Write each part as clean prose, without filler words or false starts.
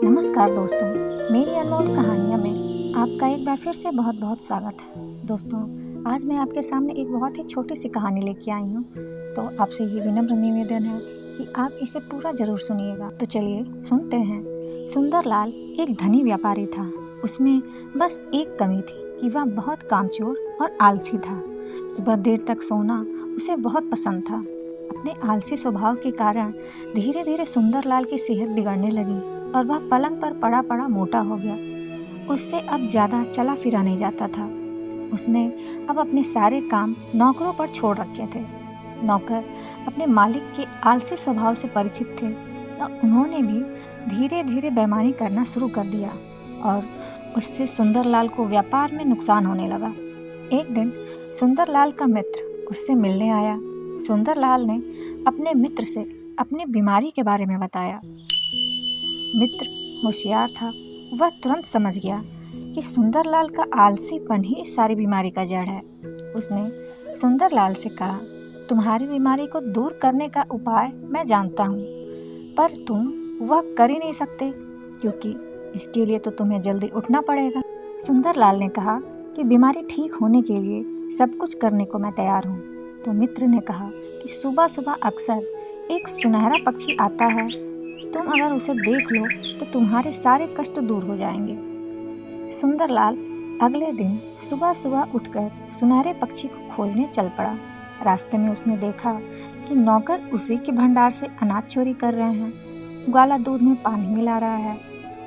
नमस्कार दोस्तों, मेरी अनमोल कहानियों में आपका एक बार फिर से बहुत बहुत स्वागत है। दोस्तों, आज मैं आपके सामने एक बहुत ही छोटी सी कहानी लेके आई हूँ। तो आपसे ये विनम्र निवेदन है कि आप इसे पूरा जरूर सुनिएगा। तो चलिए सुनते हैं। सुंदरलाल एक धनी व्यापारी था। उसमें बस एक कमी थी कि वह बहुत कामचोर और आलसी था। सुबह देर तक सोना उसे बहुत पसंद था। अपने आलसी स्वभाव के कारण धीरे धीरे सुंदरलाल की सेहत बिगड़ने लगी और वह पलंग पर पड़ा पड़ा मोटा हो गया। उससे अब ज़्यादा चला फिरा नहीं जाता था। उसने अब अपने सारे काम नौकरों पर छोड़ रखे थे। नौकर अपने मालिक के आलसी स्वभाव से परिचित थे और उन्होंने भी धीरे धीरे बेईमानी करना शुरू कर दिया और उससे सुंदरलाल को व्यापार में नुकसान होने लगा। एक दिन सुंदरलाल का मित्र उससे मिलने आया। सुंदरलाल ने अपने मित्र से अपनी बीमारी के बारे में बताया। मित्र होशियार था। वह तुरंत समझ गया कि सुंदरलाल का आलसीपन ही सारी बीमारी का जड़ है। उसने सुंदरलाल से कहा, तुम्हारी बीमारी को दूर करने का उपाय मैं जानता हूँ, पर तुम वह कर ही नहीं सकते क्योंकि इसके लिए तो तुम्हें जल्दी उठना पड़ेगा। सुंदरलाल ने कहा कि बीमारी ठीक होने के लिए सब कुछ करने को मैं तैयार हूँ। तो मित्र ने कहा कि सुबह सुबह अक्सर एक सुनहरा पक्षी आता है। तुम अगर उसे देख लो तो तुम्हारे सारे कष्ट दूर हो जाएंगे। सुंदरलाल अगले दिन सुबह सुबह उठकर सुनहरे पक्षी को खोजने चल पड़ा। रास्ते में उसने देखा कि नौकर उसी के भंडार से अनाज चोरी कर रहे हैं। ग्वाला दूध में पानी मिला रहा है।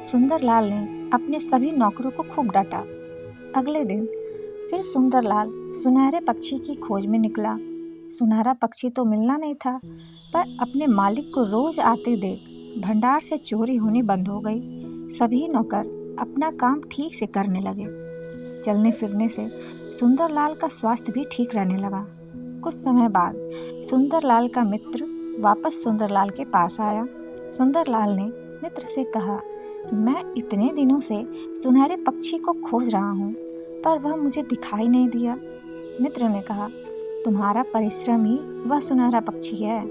सुंदरलाल ने अपने सभी नौकरों को खूब डांटा। अगले दिन फिर सुंदरलाल सुनहरे पक्षी की खोज में निकला। सुनहरा पक्षी तो मिलना नहीं था, पर अपने मालिक को रोज आते देख भंडार से चोरी होनी बंद हो गई। सभी नौकर अपना काम ठीक से करने लगे। चलने फिरने से सुंदरलाल का स्वास्थ्य भी ठीक रहने लगा। कुछ समय बाद सुंदरलाल का मित्र वापस सुंदरलाल के पास आया। सुंदरलाल ने मित्र से कहा कि मैं इतने दिनों से सुनहरे पक्षी को खोज रहा हूँ, पर वह मुझे दिखाई नहीं दिया। मित्र ने कहा, तुम्हारा परिश्रम ही वह सुनहरा पक्षी है।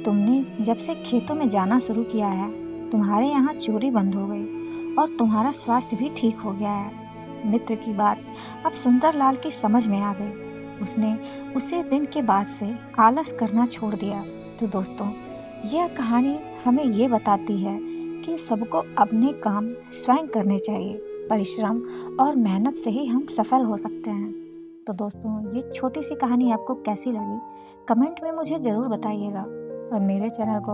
तुमने जब से खेतों में जाना शुरू किया है, तुम्हारे यहाँ चोरी बंद हो गई और तुम्हारा स्वास्थ्य भी ठीक हो गया है। मित्र की बात अब सुंदरलाल की समझ में आ गई। उसने उसी दिन के बाद से आलस करना छोड़ दिया। तो दोस्तों, यह कहानी हमें ये बताती है कि सबको अपने काम स्वयं करने चाहिए। परिश्रम और मेहनत से ही हम सफल हो सकते हैं। तो दोस्तों, ये छोटी सी कहानी आपको कैसी लगी, कमेंट में मुझे ज़रूर बताइएगा और मेरे चैनल को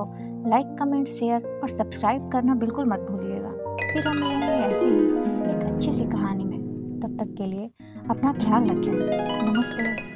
लाइक, कमेंट, शेयर और सब्सक्राइब करना बिल्कुल मत भूलिएगा। फिर हम मिलेंगे ऐसे ही एक अच्छी सी कहानी में। तब तक के लिए अपना ख्याल रखें। नमस्ते।